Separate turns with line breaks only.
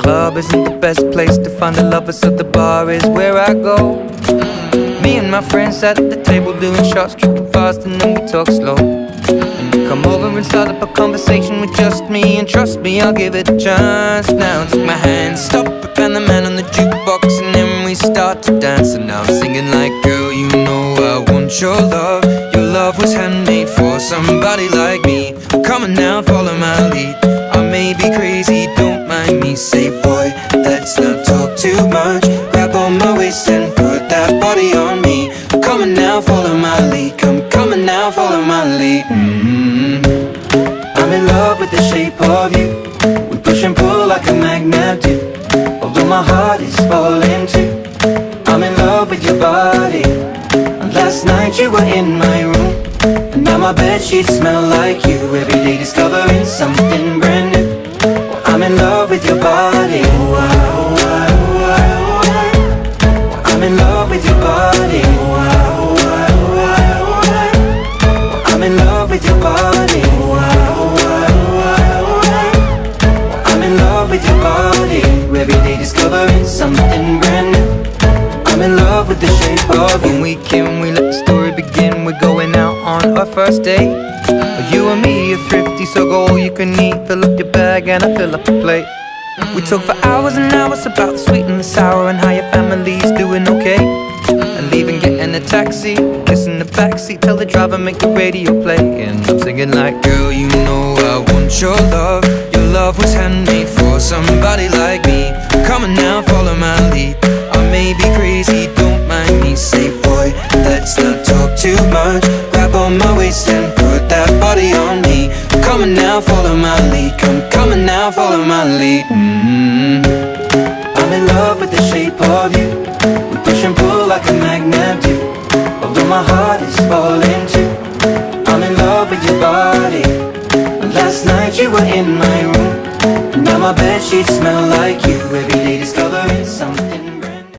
club isn't the best place to find a lover, so the bar is where I go. Me and my friends sat at the table doing shots, tripping fast, and then we talk slow. And you come over and start up a conversation with just me, and trust me, I'll give it a chance. Now take my hand, stop it, and the man on the jukebox, and then we start to dance. And now I'm singing like, girl, you know I want your love. Your love was handmade for somebody like me. Come on now, follow my lead. I may be crazy, don't mind me. Say, boy, let's not talk too much. Grab on my waist and put that body on me. Come on now, follow my lead. Come on now, follow my lead. I'm in love with the shape of you. We push and pull like a magnet do. Although my heart is falling too. I'm in love with your body. And last night you were in my room, and now my bedsheets smell like you. Every day discovering something brand new. I'm in love with your body. I'm in love with your body. I'm in love with your body. I'm in love with your body. Every day discovering something brand new. I'm in love with the shape of you. When we came, we let the story begin. We're going out on our first date. You and me are thrifty, so go all you can eat. Fill up your bag and I fill up the plate. We talk for hours and hours about the sweet and the sour, and how your family's doing okay. And leaving, getting a taxi, kissing the backseat, tell the driver make the radio play. And I'm singing like, girl, you know I want your love. Your love was handmade for somebody like me. Come on now, follow my lead. I may be crazy, don't mind me. Say, boy, let's not talk too much. Grab on my waist and put that body on me. Come on now, follow my lead. Come on now, follow my lead. I'm in love with the shape of you. We push and pull like a magnet do. Although my heart is falling too. I'm in love with your body. Last night you were in my room, and now my bedsheets smell like you. Every day discovering